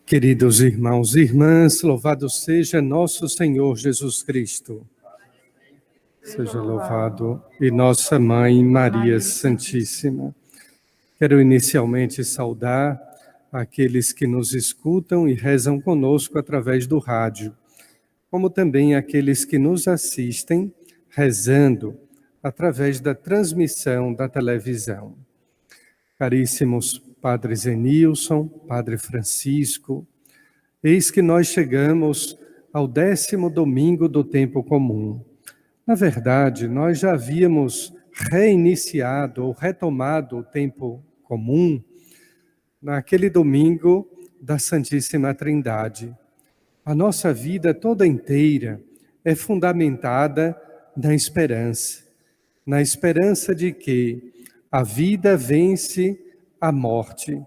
Queridos irmãos e irmãs, louvado seja nosso Senhor Jesus Cristo. Seja louvado e nossa Mãe Maria Santíssima. Quero inicialmente saudar aqueles que nos escutam e rezam conosco através do rádio, como também aqueles que nos assistem rezando através da transmissão da televisão. Caríssimos Padre Zenilson, Padre Francisco, eis que nós chegamos ao 10º domingo do tempo comum. Na verdade, nós já havíamos reiniciado ou retomado o tempo comum naquele domingo da Santíssima Trindade. A nossa vida toda inteira é fundamentada na esperança de que a vida vence a morte,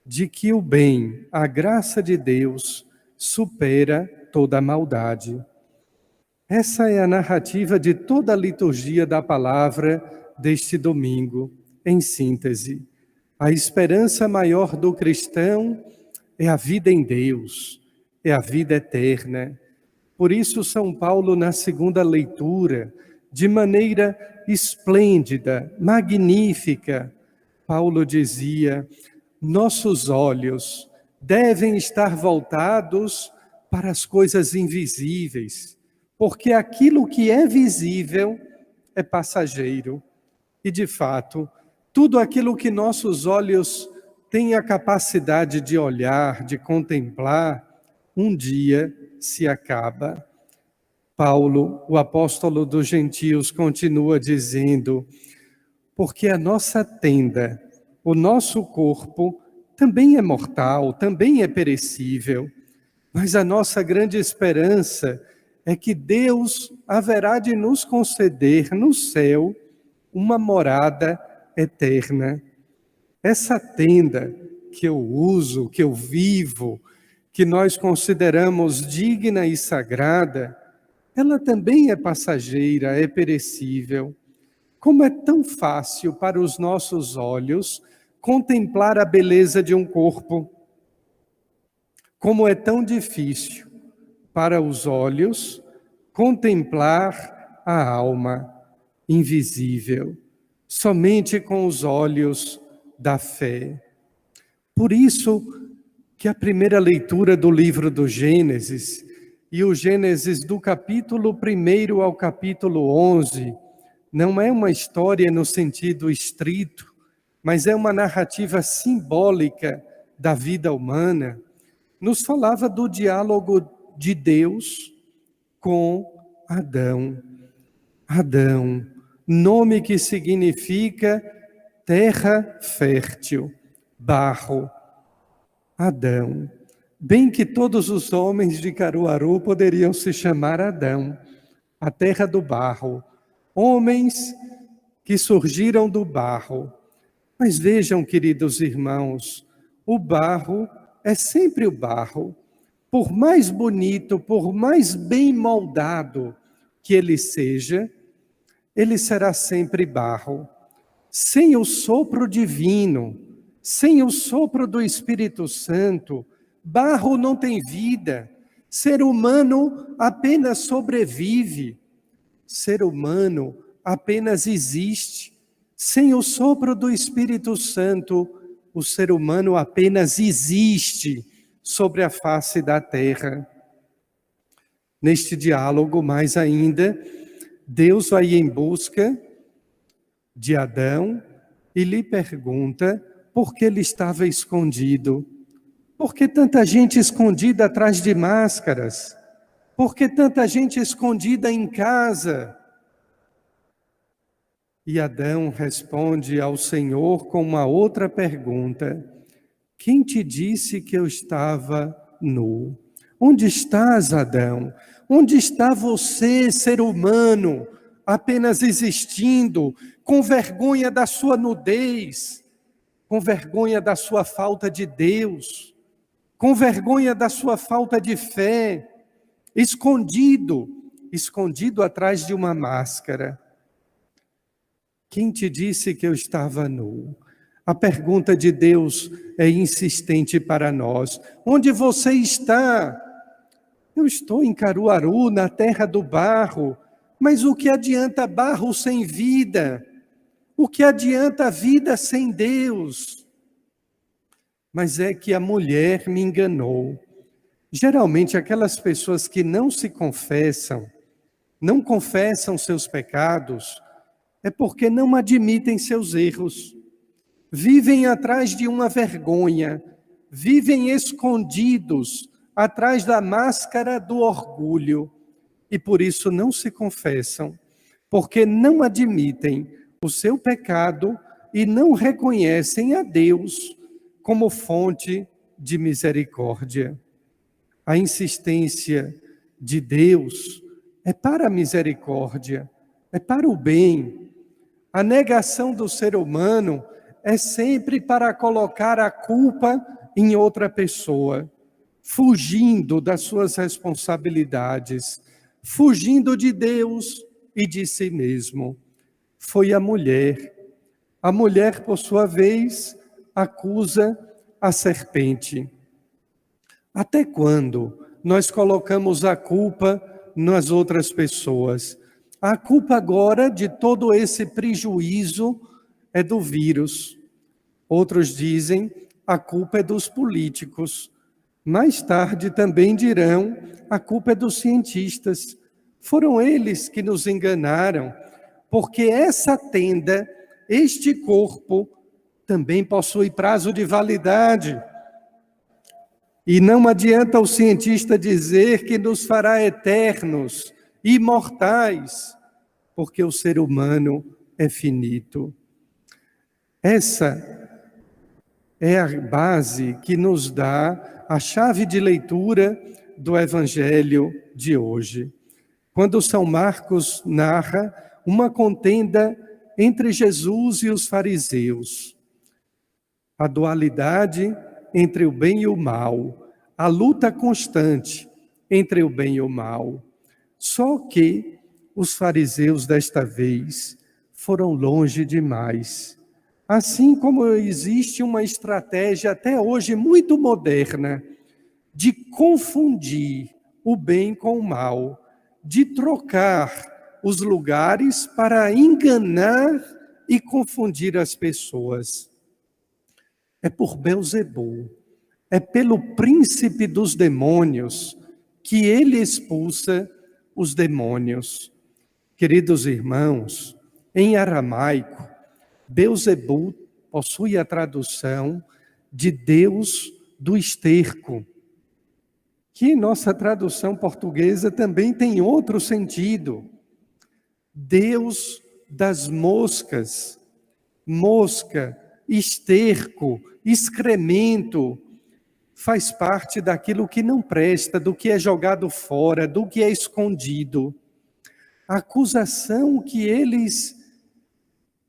de que o bem, a graça de Deus, supera toda a maldade. Essa é a narrativa de toda a liturgia da palavra deste domingo, em síntese. A esperança maior do cristão é a vida em Deus, é a vida eterna. Por isso, São Paulo, na segunda leitura, de maneira esplêndida, magnífica, Paulo dizia: nossos olhos devem estar voltados para as coisas invisíveis, porque aquilo que é visível é passageiro. E, de fato, tudo aquilo que nossos olhos têm a capacidade de olhar, de contemplar, um dia se acaba. Paulo, o apóstolo dos gentios, continua dizendo: porque a nossa tenda, o nosso corpo, também é mortal, também é perecível, mas a nossa grande esperança é que Deus haverá de nos conceder no céu uma morada eterna. Essa tenda que eu uso, que eu vivo, que nós consideramos digna e sagrada, ela também é passageira, é perecível. Como é tão fácil para os nossos olhos contemplar a beleza de um corpo, como é tão difícil para os olhos contemplar a alma invisível, somente com os olhos da fé. Por isso que a primeira leitura do livro do Gênesis, e o Gênesis do capítulo 1 ao capítulo 11, não é uma história no sentido estrito, mas é uma narrativa simbólica da vida humana. Nos falava do diálogo de Deus com Adão. Adão, nome que significa terra fértil, barro. Adão. Bem que todos os homens de Caruaru poderiam se chamar Adão, a terra do barro. Homens que surgiram do barro. Mas vejam, queridos irmãos, o barro é sempre o barro. Por mais bonito, por mais bem moldado que ele seja, ele será sempre barro. Sem o sopro divino, sem o sopro do Espírito Santo, barro não tem vida. Ser humano apenas sobrevive. Ser humano apenas existe. Sem o sopro do Espírito Santo, o ser humano apenas existe sobre a face da terra. Neste diálogo, mais ainda, Deus vai em busca de Adão e lhe pergunta por que ele estava escondido. Por que tanta gente escondida atrás de máscaras? Por que tanta gente escondida em casa? E Adão responde ao Senhor com uma outra pergunta: quem te disse que eu estava nu? Onde estás, Adão? Onde está você, ser humano, apenas existindo, com vergonha da sua nudez, com vergonha da sua falta de Deus, com vergonha da sua falta de fé, escondido atrás de uma máscara? Quem te disse que eu estava nu? A pergunta de Deus é insistente para nós. Onde você está? Eu estou em Caruaru, na terra do barro. Mas o que adianta barro sem vida? O que adianta vida sem Deus? Mas é que a mulher me enganou. Geralmente, aquelas pessoas que não se confessam, não confessam seus pecados, é porque não admitem seus erros. Vivem atrás de uma vergonha, vivem escondidos atrás da máscara do orgulho e por isso não se confessam, porque não admitem o seu pecado e não reconhecem a Deus como fonte de misericórdia. A insistência de Deus é para a misericórdia, é para o bem. A negação do ser humano é sempre para colocar a culpa em outra pessoa, fugindo das suas responsabilidades, fugindo de Deus e de si mesmo. Foi a mulher. A mulher, por sua vez, acusa a serpente. Até quando nós colocamos a culpa nas outras pessoas? A culpa agora de todo esse prejuízo é do vírus. Outros dizem a culpa é dos políticos. Mais tarde também dirão a culpa é dos cientistas. Foram eles que nos enganaram, porque essa tenda, este corpo, também possui prazo de validade. E não adianta o cientista dizer que nos fará eternos, imortais, porque o ser humano é finito. Essa é a base que nos dá a chave de leitura do Evangelho de hoje. Quando São Marcos narra uma contenda entre Jesus e os fariseus, a dualidade entre o bem e o mal, a luta constante entre o bem e o mal. Só que os fariseus desta vez foram longe demais. Assim como existe uma estratégia até hoje muito moderna de confundir o bem com o mal, de trocar os lugares para enganar e confundir as pessoas. É por Belzebu, é pelo príncipe dos demônios que ele expulsa os demônios. Queridos irmãos, em aramaico, Belzebu possui a tradução de Deus do esterco, que em nossa tradução portuguesa também tem outro sentido. Deus das moscas, mosca, esterco, excremento, faz parte daquilo que não presta, do que é jogado fora, do que é escondido. A acusação que eles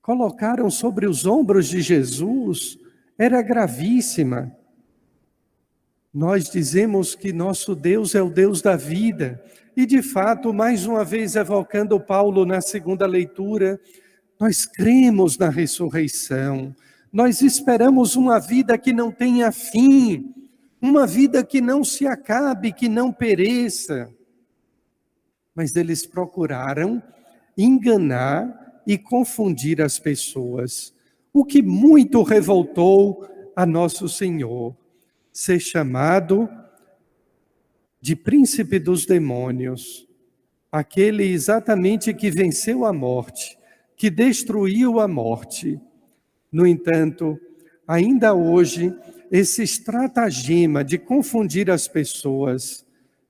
colocaram sobre os ombros de Jesus era gravíssima. Nós dizemos que nosso Deus é o Deus da vida. E, de fato, mais uma vez evocando Paulo na segunda leitura, nós cremos na ressurreição. Nós esperamos uma vida que não tenha fim, uma vida que não se acabe, que não pereça. Mas eles procuraram enganar e confundir as pessoas, o que muito revoltou a nosso Senhor. Ser chamado de príncipe dos demônios, aquele exatamente que venceu a morte, que destruiu a morte. No entanto, ainda hoje, esse estratagema de confundir as pessoas,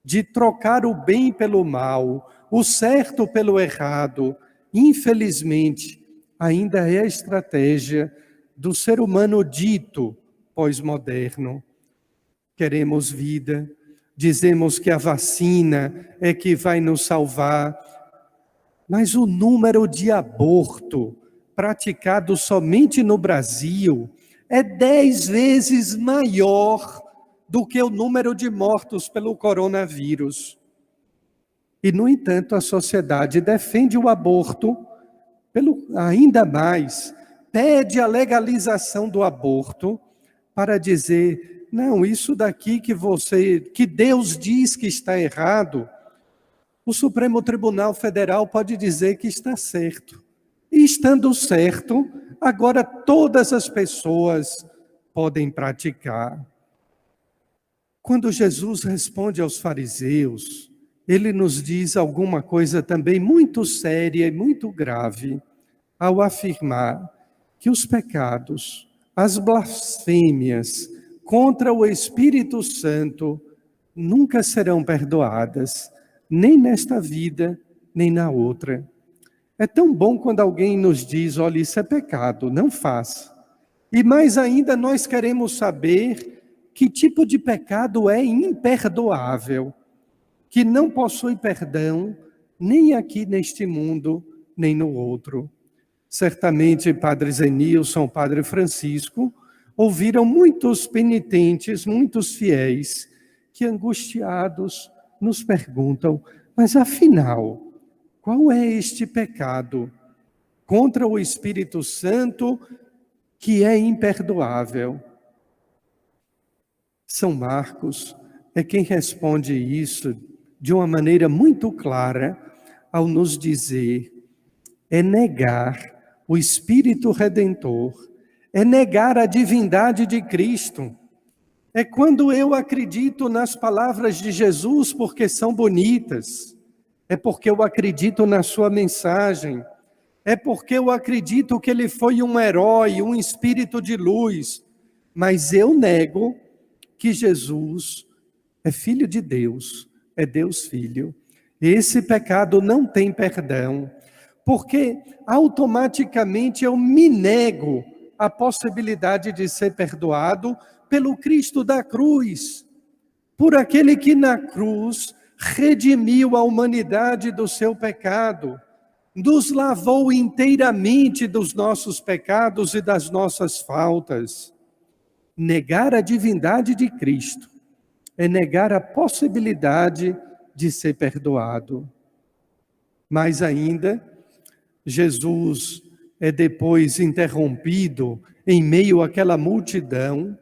de trocar o bem pelo mal, o certo pelo errado, infelizmente, ainda é a estratégia do ser humano dito pós-moderno. Queremos vida, dizemos que a vacina é que vai nos salvar, mas o número de aborto praticado somente no Brasil é 10 vezes maior do que o número de mortos pelo coronavírus. E, no entanto, a sociedade defende o aborto ainda mais pede a legalização do aborto para dizer, não, isso daqui que Deus diz que está errado, o Supremo Tribunal Federal pode dizer que está certo. E estando certo, agora todas as pessoas podem praticar. Quando Jesus responde aos fariseus, ele nos diz alguma coisa também muito séria e muito grave, ao afirmar que os pecados, as blasfêmias contra o Espírito Santo nunca serão perdoadas, nem nesta vida, nem na outra. É tão bom quando alguém nos diz, olha, isso é pecado, não faça. E mais ainda, nós queremos saber que tipo de pecado é imperdoável, que não possui perdão, nem aqui neste mundo, nem no outro. Certamente, Padre Zenilson, Padre Francisco, ouviram muitos penitentes, muitos fiéis, que angustiados nos perguntam, mas afinal, qual é este pecado contra o Espírito Santo que é imperdoável? São Marcos é quem responde isso de uma maneira muito clara ao nos dizer, é negar o Espírito Redentor, é negar a divindade de Cristo. É quando eu acredito nas palavras de Jesus porque são bonitas, é porque eu acredito na sua mensagem, é porque eu acredito que ele foi um herói, um espírito de luz, mas eu nego que Jesus é Filho de Deus, é Deus Filho. Esse pecado não tem perdão, porque automaticamente eu me nego a possibilidade de ser perdoado pelo Cristo da cruz, por aquele que na cruz redimiu a humanidade do seu pecado, nos lavou inteiramente dos nossos pecados e das nossas faltas. Negar a divindade de Cristo é negar a possibilidade de ser perdoado. Mais ainda, Jesus é depois interrompido em meio àquela multidão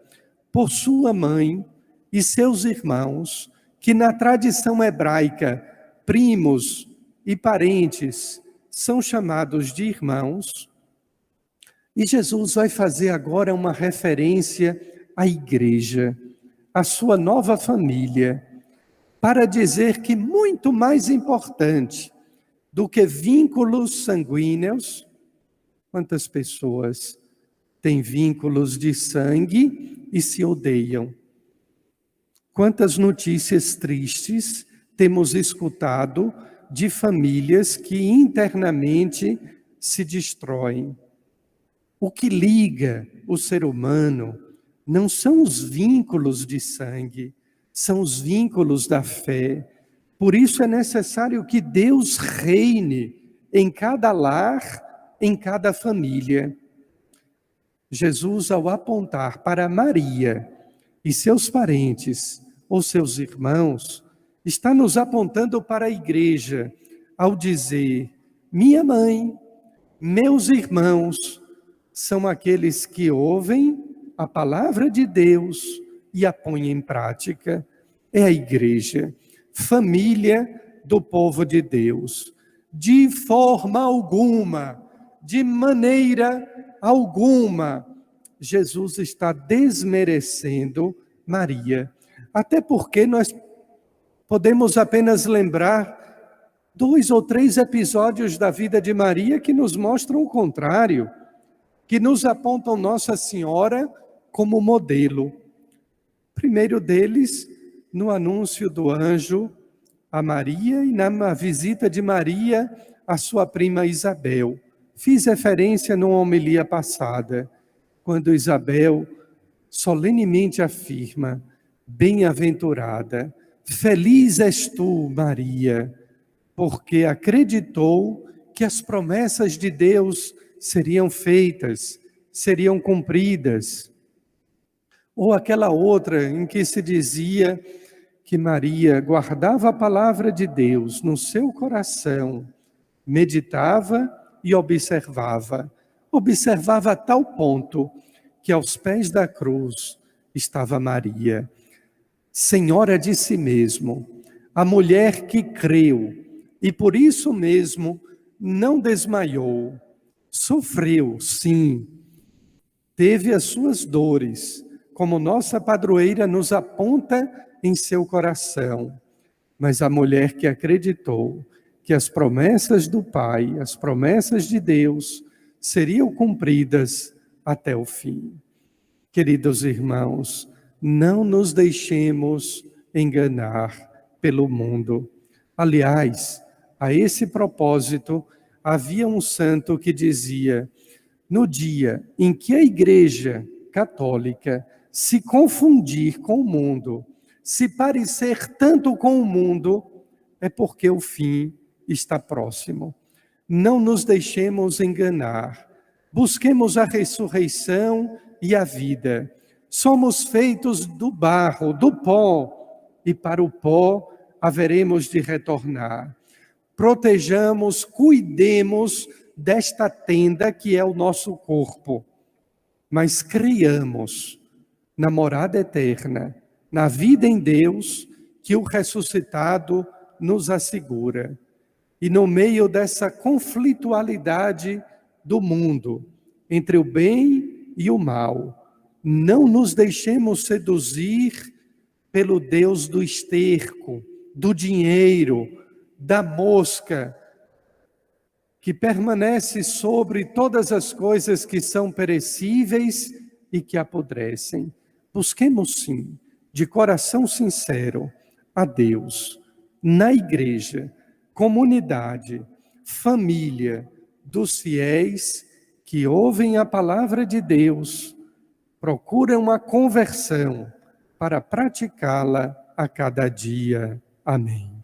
por sua mãe e seus irmãos, que na tradição hebraica, primos e parentes são chamados de irmãos. E Jesus vai fazer agora uma referência à igreja, à sua nova família, para dizer que muito mais importante do que vínculos sanguíneos, quantas pessoas têm vínculos de sangue e se odeiam? Quantas notícias tristes temos escutado de famílias que internamente se destroem? O que liga o ser humano não são os vínculos de sangue, são os vínculos da fé. Por isso é necessário que Deus reine em cada lar, em cada família. Jesus, ao apontar para Maria e seus parentes ou seus irmãos, está nos apontando para a igreja, ao dizer, minha mãe, meus irmãos, são aqueles que ouvem a palavra de Deus e a põem em prática. É a igreja, família do povo de Deus. De forma alguma, de maneira alguma, Jesus está desmerecendo Maria. Até porque nós podemos apenas lembrar 2 ou 3 episódios da vida de Maria que nos mostram o contrário, que nos apontam Nossa Senhora como modelo. Primeiro deles, no anúncio do anjo a Maria e na visita de Maria à sua prima Isabel. Fiz referência numa homilia passada, quando Isabel solenemente afirma, bem-aventurada, feliz és tu, Maria, porque acreditou que as promessas de Deus seriam feitas, seriam cumpridas. Ou aquela outra em que se dizia que Maria guardava a palavra de Deus no seu coração, meditava e observava. observava a tal ponto que aos pés da cruz estava Maria, senhora de si mesmo, a mulher que creu e por isso mesmo não desmaiou, sofreu, sim, teve as suas dores, como nossa padroeira nos aponta em seu coração. Mas a mulher que acreditou que as promessas do Pai, as promessas de Deus, seriam cumpridas até o fim. Queridos irmãos, não nos deixemos enganar pelo mundo. Aliás, a esse propósito, havia um santo que dizia: no dia em que a Igreja Católica se confundir com o mundo, se parecer tanto com o mundo, é porque o fim está próximo. Não nos deixemos enganar. Busquemos a ressurreição e a vida. Somos feitos do barro, do pó, e para o pó haveremos de retornar. Protejamos, cuidemos desta tenda que é o nosso corpo, mas criamos na morada eterna, na vida em Deus, que o ressuscitado nos assegura. E no meio dessa conflitualidade do mundo, entre o bem e o mal, não nos deixemos seduzir pelo Deus do esterco, do dinheiro, da mosca, que permanece sobre todas as coisas que são perecíveis e que apodrecem. Busquemos sim, de coração sincero, a Deus, na igreja, comunidade, família dos fiéis que ouvem a palavra de Deus, procuram a conversão para praticá-la a cada dia. Amém.